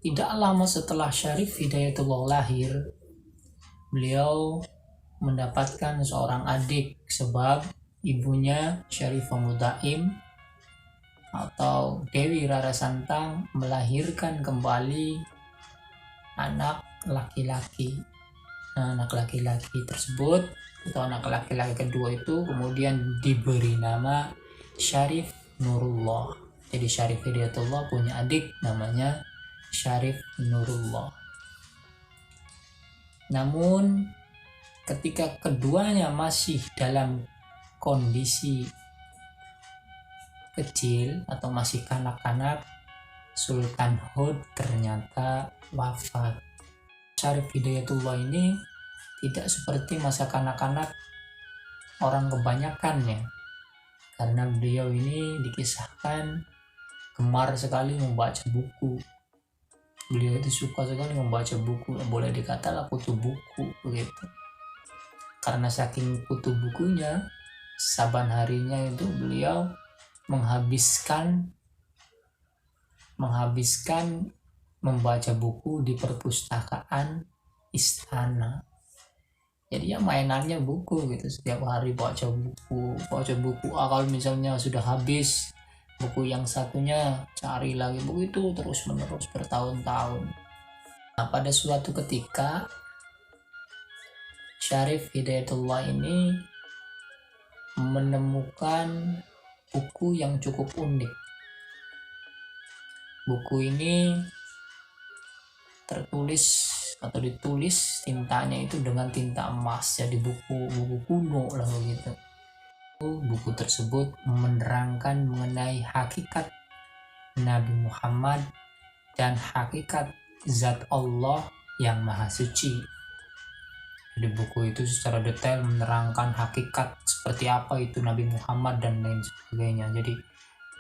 Tidak lama setelah Syarif Hidayatullah lahir, beliau mendapatkan seorang adik sebab ibunya Syarifah Mutaim atau Dewi Rara Santang melahirkan kembali anak laki-laki. Nah, anak laki-laki tersebut atau anak laki-laki kedua itu kemudian diberi nama Syarif Nurullah. Jadi Syarif Hidayatullah punya adik namanya Syarif Nurullah. Namun ketika keduanya masih dalam kondisi kecil atau masih kanak-kanak, Sultan Hud ternyata wafat. Syarif Hidayatullah ini tidak seperti masa kanak-kanak orang kebanyakannya, karena beliau ini dikisahkan gemar sekali membaca buku. Beliau itu suka sekali membaca buku, boleh dikatakan kutu buku begitu. Karena saking kutu bukunya, saban harinya itu beliau menghabiskan membaca buku di perpustakaan istana. Jadi ya mainannya buku gitu, setiap hari baca buku. Kalau misalnya sudah habis buku yang satunya, cari lagi buku itu terus menerus bertahun-tahun. Nah, pada suatu ketika Syarif Hidayatullah ini menemukan buku yang cukup unik. Buku ini ditulis tintanya itu dengan tinta emas, jadi buku kuno lah begitu. Buku tersebut menerangkan mengenai hakikat Nabi Muhammad dan hakikat zat Allah yang maha suci. Jadi buku itu secara detail menerangkan hakikat seperti apa itu Nabi Muhammad dan lain sebagainya. Jadi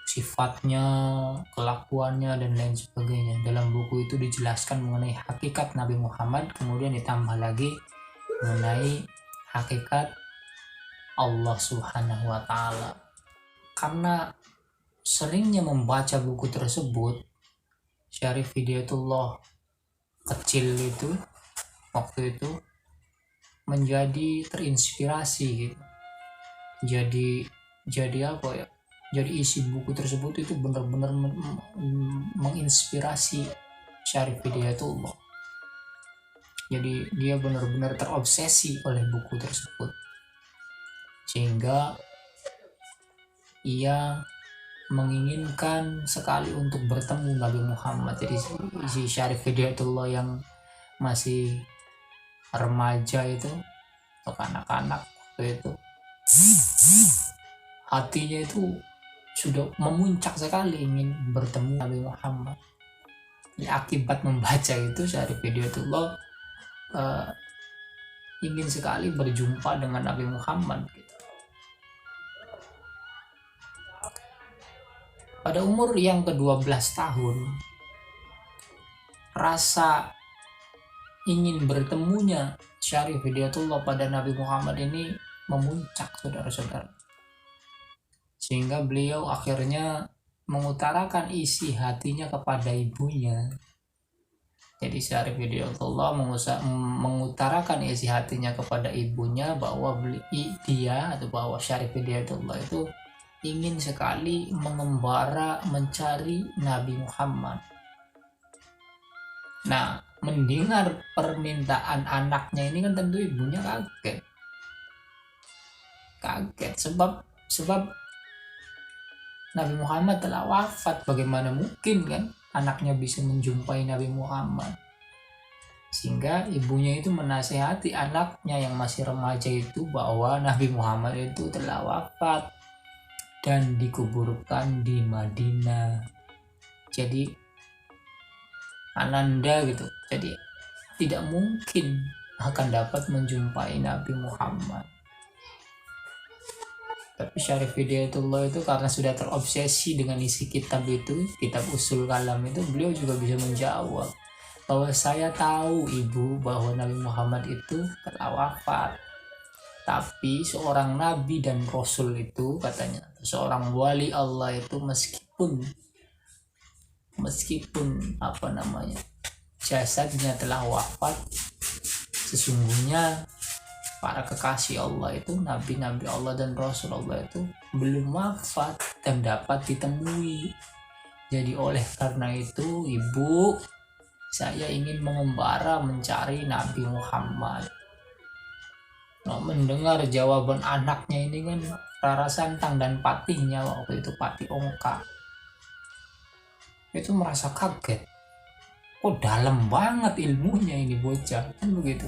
sifatnya, kelakuannya dan lain sebagainya. Dalam buku itu dijelaskan mengenai hakikat Nabi Muhammad, kemudian ditambah lagi mengenai hakikat Allah Subhanahu wa Ta'ala. Karena seringnya membaca buku tersebut, Syarif Hidayatullah kecil itu waktu itu menjadi terinspirasi gitu. Jadi apa ya? Jadi isi buku tersebut itu benar-benar menginspirasi Syarif Hidayatullah. Jadi dia benar-benar terobsesi oleh buku tersebut, sehingga ia menginginkan sekali untuk bertemu Nabi Muhammad. Jadi si Syarif Hidayatullah yang masih remaja itu atau anak-anak waktu itu, hatinya itu sudah memuncak sekali ingin bertemu Nabi Muhammad. Ya, akibat membaca itu Syarif Hidayatullah ingin sekali berjumpa dengan Nabi Muhammad gitu. Pada umur yang ke-12 tahun, rasa ingin bertemunya Syarif Hidayatullah pada Nabi Muhammad ini memuncak, saudara-saudara. Sehingga beliau akhirnya mengutarakan isi hatinya kepada ibunya. Jadi Syarif Hidayatullah mengutarakan isi hatinya kepada ibunya bahwa bahwa Syarif Hidayatullah itu ingin sekali mengembara mencari Nabi Muhammad. Nah, mendengar permintaan anaknya ini kan tentu ibunya kaget sebab Nabi Muhammad telah wafat. Bagaimana mungkin kan anaknya bisa menjumpai Nabi Muhammad? Sehingga ibunya itu menasihati anaknya yang masih remaja itu bahwa Nabi Muhammad itu telah wafat dan dikuburkan di Madinah. Jadi ananda gitu. Jadi tidak mungkin akan dapat menjumpai Nabi Muhammad. Tapi Syarif Hidayatullah itu karena sudah terobsesi dengan isi kitab itu, kitab Usul Kalam itu, beliau juga bisa menjawab bahwa saya tahu ibu bahwa Nabi Muhammad itu telah wafat. Tapi seorang nabi dan rasul itu, katanya, seorang wali Allah itu meskipun jasadnya telah wafat. Sesungguhnya para kekasih Allah itu, nabi-nabi Allah dan Rasulullah itu belum wafat dan dapat ditemui. Jadi oleh karena itu, Ibu, saya ingin mengembara mencari Nabi Muhammad. Nah, mendengar jawaban anaknya ini kan, Rara Santang dan patihnya waktu itu, Patih Ongka, itu merasa kaget. Kok dalam banget ilmunya ini bocah, kan begitu.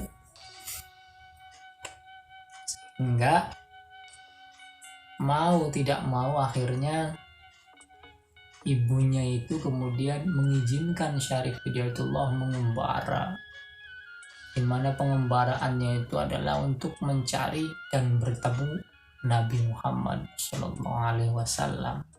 Enggak mau tidak mau akhirnya ibunya itu kemudian mengizinkan Syarif Hidayatullah mengembara, di mana pengembaraannya itu adalah untuk mencari dan bertemu Nabi Muhammad SAW.